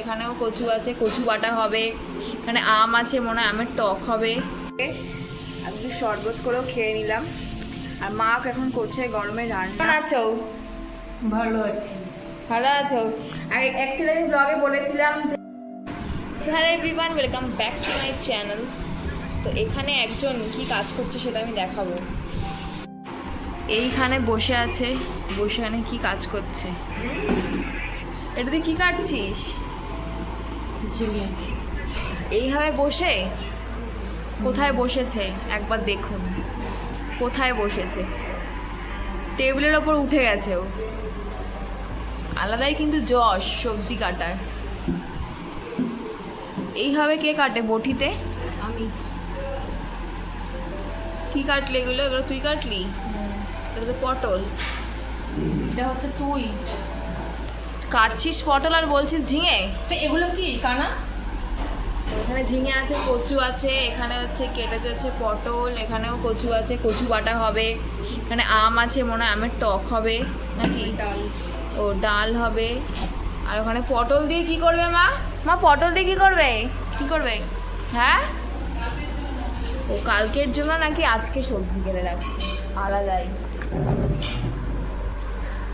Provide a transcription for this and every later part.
এখানেও কচু আছে, কচু বাটা হবে। এখানে আম আছে, মনে হয় আমের টক হবে। আমি শরবত করেও খেয়ে নিলাম। আর মা এখন করছে গরমে রান্না। কেমন আছো? ভালো আছি। ভালো আছো? আর অ্যাকচুয়ালি আমি ব্লগে বলেছিলাম যে hello everyone, welcome back to my channel. তো এখানে একজন কি কাজ করছে সেটা আমি দেখাবো। এইখানে বসে আছে, বসে এখানে কি কাজ করছে। এটা তুই কি কাটছিস? ঝিঙে। এইভাবে বসে কোথায় বসেছে একবার দেখুন, কোথায় বসেছে। টেবিলের ওপর উঠে গেছে ও। আলাদাই কিন্তু যশ সবজি কাটার। এইভাবে কে কাটে বটিতে? আমি। কি কাটলি এগুলো? এগুলো তুই কাটলি? এটা তো পটল। এটা হচ্ছে তুই। কাটছিস পটল আর বলছিস ঝিঙে? তো এগুলো কি কানা? তো এখানে ঝিঙে আছে, কচু আছে, এখানে হচ্ছে কেটেছে হচ্ছে পটল, এখানেও কচু আছে, কচু বাটা হবে। এখানে আম আছে, মনে হয় আমের টক হবে নাকি? ডাল। ও ডাল হবে। আর ওখানে পটল দিয়ে কি করবে মা? মা পটল দিয়ে কি করবে? কি করবে? হ্যাঁ, ও কালকের জন্য নাকি আজকে সবজি কেটে রাখছে আলাদাই।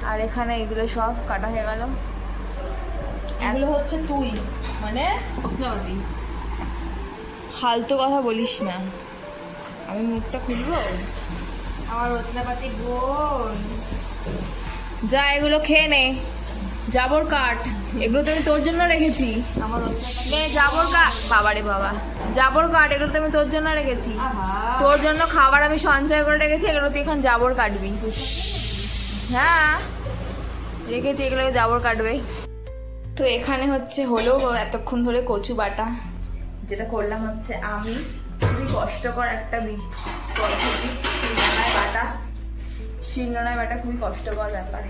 আর এখানে এগুলো সব কাটা হয়ে গেল। এগুলো হচ্ছে তুই, মানে মশলাপাতি। ফালতু কথা বলিস না, আমি মুখটা খুলবো? আমার মশলাপাতি বোন। যা এগুলো খেয়ে নে, জাবর কাঠ। এগুলো তো আমি তোর জন্য রেখেছি। আমার নে জাবর কাঠ, বাবারে বাবা, জাবর কাঠ। এগুলো তো আমি তোর জন্য রেখেছি। আহা। তোর জন্য খাবার আমি সঞ্চয় করে রেখেছি, এগুলো তুই এখন জাবর কাটবি। হ্যাঁ রেখেছি, এগুলো জাবর কাটবে। তো এখানে হচ্ছে হলো এতক্ষণ ধরে কচু বাটা, যেটা করলাম হচ্ছে আমি। খুবই কষ্টকর একটা পদ্ধতি, শিলনোড়ায় বাটা। শিলনোড়ায় বাটা খুবই কষ্টকর ব্যাপার।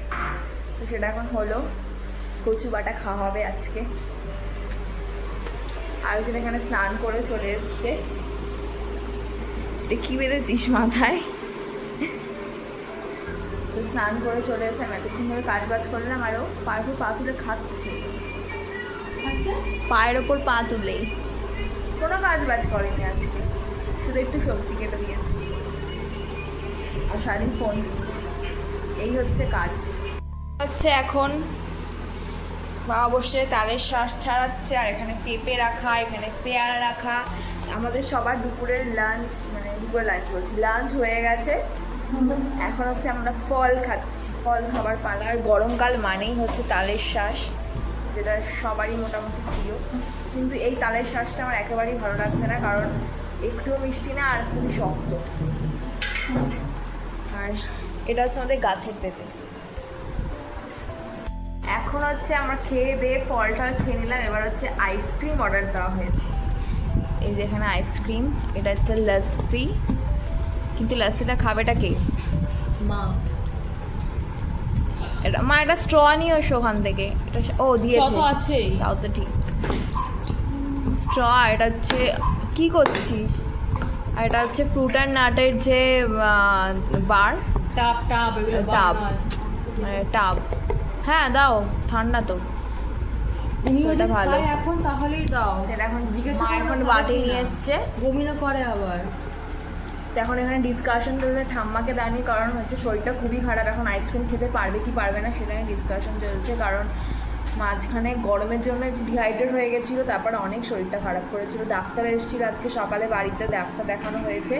তো সেটা এখন হলো, কচু বাটা খাওয়া হবে আজকে। আর যেটা এখানে স্নান করে চলে এসছে। এটা কি বেঁধেছিস মাথায়? তো স্নান করে চলে এসে আমি এতক্ষণ ধরে কাজ বাজ করলাম, আরও পায়ের উপর পা তুলে খাচ্ছে। আচ্ছা। পায়ের ওপর পা তুলেই, কোনো কাজ বাজ করেনি আজকে, শুধু একটু সবজি কেটে দিয়েছে আর সারাদিন ফোন করছে। এই হচ্ছে কাজ। হচ্ছে এখন বাবা বসে তালের শ্বাস ছাড়াচ্ছে, আর এখানে পেঁপে রাখা, এখানে পেয়ারা রাখা। আমাদের সবার দুপুরের লাঞ্চ, মানে দুপুরের লাঞ্চ বলছি, লাঞ্চ হয়ে গেছে। এখন হচ্ছে আমরা ফল খাচ্ছি, ফল খাবার পালা। আর গরমকাল মানেই হচ্ছে তালের শ্বাস, যেটা সবারই মোটামুটি প্রিয়। কিন্তু এই তালের শ্বাসটা আমার একেবারেই ভালো লাগছে না, কারণ একটুও মিষ্টি না আর খুবই শক্ত। আর এটা হচ্ছে আমাদের গাছের পেঁপে। এখন হচ্ছে আমরা খেয়ে দিয়ে ফল টল খেয়ে নিলাম। এবার হচ্ছে আইসক্রিম অর্ডার দেওয়া হয়েছে। এই যে এখানে আইসক্রিম, এটা হচ্ছে লস্যি। কিন্তু লস্যিটা খাবেটা কে? মা। এটা মা, এটা স্ট্র নিয়ে এসো ওখান থেকে। এটা ও দিয়েছে, কত আছে? তাও তো ঠিক। স্ট্র। এটা হচ্ছে কি করছিস? আর এটা হচ্ছে ফ্রুট অ্যান্ড নাটের যে বার, টাপ টাপ এগুলো টাব, বানায়। মানে টাব। হ্যাঁ দাও, ঠান্ডা তো। উনি তো এটা এটা ভালো। ভালো এখন, তাহলেই দাও। এটা এখন জিজ্ঞেস মা এখন বাটি নিয়ে এসছে। বমিনা করে আবার। তো এখন এখানে ডিসকাশন চলছে ঠাম্মাকে দাঁড়িয়ে, কারণ হচ্ছে শরীরটা খুবই খারাপ। এখন আইসক্রিম খেতে পারবে কি পারবে না সেটা নিয়ে ডিসকাশন চলছে, কারণ মাঝখানে গরমের জন্য একটু ডিহাইড্রেট হয়ে গেছিলো, তারপরে অনেক শরীরটা খারাপ করেছিল। ডাক্তার এসেছিল আজকে সকালে, বাড়িতে ডাক্তার দেখানো হয়েছে।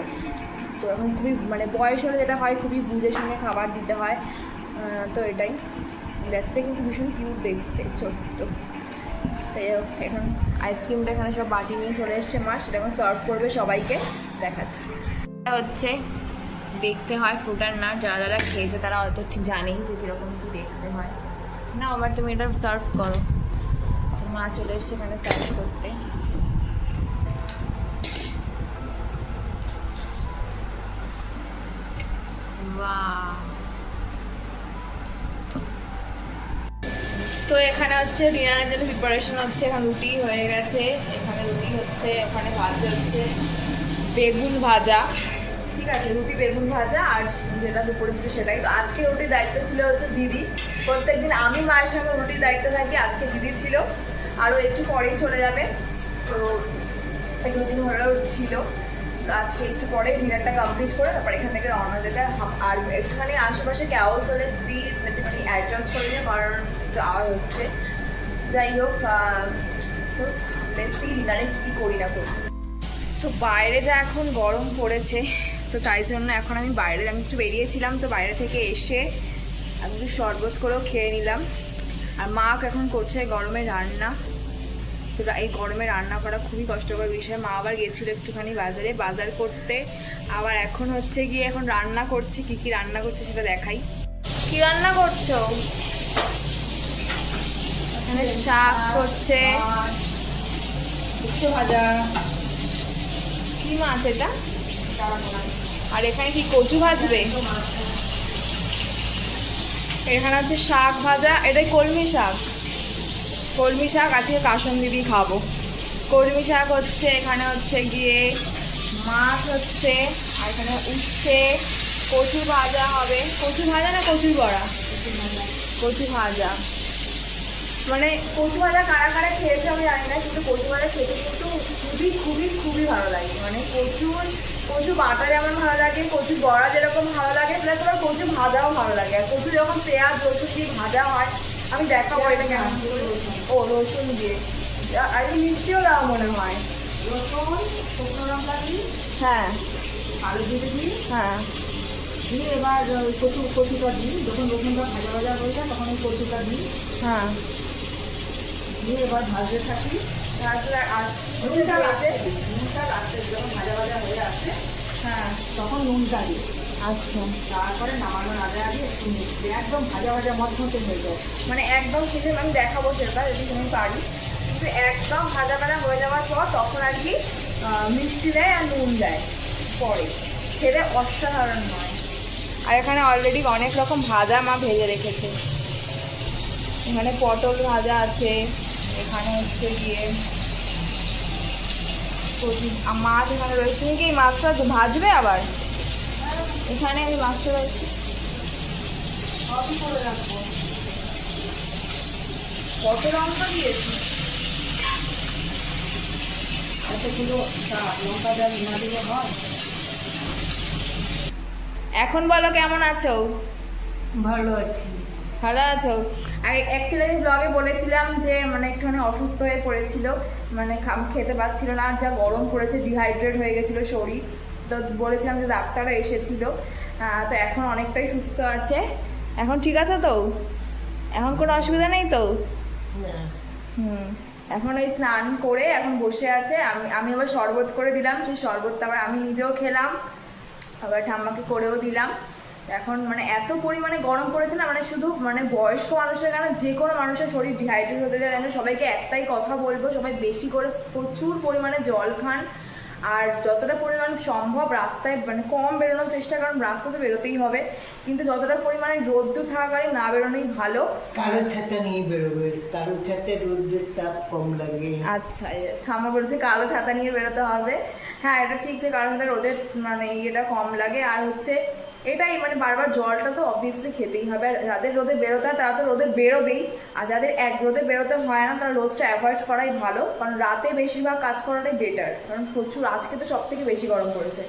তো এখন খুবই মানে বয়স হলে যেটা হয়, খুবই বুঝে শুনে খাবার দিতে হয়। তো এটাই। গ্যাসটা কিন্তু ভীষণ কিউট দেখতে, ছোট্ট। তাই এখন আইসক্রিমটা এখানে সব বাটি নিয়ে চলে এসছে মা, সেটা এখন সার্ভ করবে সবাইকে, দেখাচ্ছি। এটা হচ্ছে দেখতে হয় ফ্রুট অ্যান্ড নাট। যারা যারা খেয়েছে তারা হয়তো ঠিক জানেই যে কীরকম কী দেখতে হয়। না আবার তুমি এটা সার্ভ করো। তো মা চলে এসছে এখানে সার্ভ করতে। বাহ। তো এখানে হচ্ছে ডিনারের জন্য প্রিপারেশন হচ্ছে। এখন রুটি হয়ে গেছে, এখানে রুটি হচ্ছে, ওখানে ভাজা হচ্ছে, বেগুন ভাজা। ঠিক আছে, রুটি বেগুন ভাজা। আর যেটা দুপুরে ছিল সেটাই। তো আজকে রুটির দায়িত্ব ছিল হচ্ছে দিদি। প্রত্যেকদিন আমি মায়ের সঙ্গে রুটির দায়িত্ব থাকি, আজকে দিদি ছিল। আরও একটু পরেই চলে যাবে। তো একটু দিন হলেও ছিল, তো আজকে একটু পরে ডিনারটা কমপ্লিট করে তারপর এখান থেকে রওনা দেবে। আর একটুখানি আশেপাশে ক্যাওস হলে প্লিজ একটুখানি অ্যাডজাস্ট করে নিও, কারণ একটু আওয়াজ হচ্ছে। যাই হোক, তো লেটস সি ডিনারে কী করি না করি। তো বাইরে যা এখন গরম পড়েছে, তো তাই জন্য এখন আমি একটু বেরিয়েছিলাম, তো বাইরে থেকে এসে আমি একটু শরবত করেও খেয়ে নিলাম। আর মা এখন করছে গরমে রান্না। তো এই গরমে রান্না করা খুবই কষ্টকর বিষয়। মা আবার গিয়েছিল একটুখানি বাজার করতে, আবার এখন হচ্ছে গিয়ে এখন রান্না করছি। কি রান্না করছে সেটা দেখাই। কি রান্না করছো? এখানে শাক করছে, উচ্ছে ভাজা, কি মাছ এটা? আর এখানে কি কচু ভাজবে? এখানে হচ্ছে শাক ভাজা, এটাই কলমি শাক আজকে কাসুন্দি দিয়ে খাবো। কলমি শাক হচ্ছে, এখানে হচ্ছে গিয়ে মাছ হচ্ছে, আর এখানে উচ্ছে, কচু ভাজা হবে। কচু ভাজা না কচুর বড়া? কচু ভাজা। মানে কচু ভাজা কারা কারা খেয়েছে আমি জানি না, কিন্তু কচু ভাজা খেতে কিন্তু খুবই খুবই খুবই ভালো লাগে। মানে কচু বাটা যেমন ভালো লাগে, কচু বড়া যেরকম ভালো লাগে, প্লাস আবার কচু ভাজাও ভালো লাগে। আর কচু যখন পেঁয়াজ রসুন দিয়ে ভাজা হয়, আমি দেখাবো এটা কেমন। ও রসুন দিয়ে, আর মিষ্টিও দেওয়া মনে হয়। রসুন, শুকনো লঙ্কা দিই, হ্যাঁ আলু দিয়ে দিই, হ্যাঁ দিয়ে এবার কচুটা দিই। যখন রসুনটা ভাজা ভাজা হয়ে যায় তখন ওই কচুটা দিই, হ্যাঁ দিয়ে এবার ভাজতে থাকি। তারপরে আর নুনটা লাস্টে দিই, নুনটা লাস্টে যখন ভাজা ভাজা হয়ে আসে হ্যাঁ তখন নুনটা দিই। আচ্ছা, তারপরে নামানোর আগে আগে একটু মিষ্টি, একদম ভাজা ভাজা মধ্যে হয়ে যায়। মানে একদম শেষে আমি দেখাবো সেটা যদি তুমি পারি, কিন্তু একদম ভাজা ভাজা হয়ে যাওয়ার পর তখন আর কি মিষ্টি দেয় আর নুন দেয় পরে, খেতে অসাধারণ হয়। আর এখানে অলরেডি অনেক রকম ভাজা মা ভেজে রেখেছে। এখানে পটল ভাজা আছে, এখানে হচ্ছে গিয়ে মাছ এখানে রয়েছে। তুমি কি এই মাছটা ভাজবে আবার? এখানে আমি মাছটা রয়েছে, সবই করে রাখবো। কত লঙ্কা দিয়েছি? এতগুলো লঙ্কা যা না দিলে হয়। এখন বলো কেমন আছো? ভালো আছি। ভালো আছো? আর অ্যাকচুয়ালি আমি ব্লগে বলেছিলাম যে মানে একটুখানি অসুস্থ হয়ে পড়েছিল, মানে খেতে পাচ্ছিল না, আর যা গরম পড়েছে ডিহাইড্রেট হয়ে গেছিলো শরীর। তো বলেছিলাম যে ডাক্তারও এসেছিল, তো এখন অনেকটাই সুস্থ আছে। এখন ঠিক আছে তো? এখন কোনো অসুবিধা নেই তো? এখন ওই স্নান করে এখন বসে আছে। আমি আবার শরবত করে দিলাম, সেই শরবতটা আবার আমি নিজেও খেলাম, আবার ঠাম্মাকে করেও দিলাম। এখন মানে এত পরিমাণে গরম পড়েছে না, মানে শুধু মানে বয়স্ক মানুষের কারণে যে কোনো মানুষের শরীর ডিহাইড্রেট হতে যায়। আমি সবাইকে একটাই কথা বলবো, সবাই বেশি করে প্রচুর পরিমাণে জল খান, আর যতটা পরিমাণ সম্ভব রাস্তায় মানে কম বেরোনোর চেষ্টা, কারণ রাস্তাতে বেরোতেই হবে, কিন্তু যতটা পরিমাণে রোদ্দুর থাকাকালীন না বেরোনোই ভালো। কালো ছাতা নিয়ে বেরোবে, কালো ছাতা রোদের তাপ কম লাগে। আচ্ছা, ঠাম্মা বলছে কালো ছাতা নিয়ে বেরোতে হবে। হ্যাঁ, এটা ঠিক যে কারণ তাদের রোদের মানে ইয়েটা কম লাগে। আর হচ্ছে এটাই মানে বারবার জলটা তো অবভিয়াসলি খেতেই হবে। আর যাদের রোদে বেরোতে হয় তারা তো রোদে বেরোবেই, আর যাদের রোদে বেরোতে হয় না তারা রোদটা অ্যাভয়েড করাই ভালো, কারণ রাতে বেশিরভাগ কাজ করাটাই বেটার, কারণ প্রচুর আজকে তো সব থেকে বেশি গরম পড়েছে।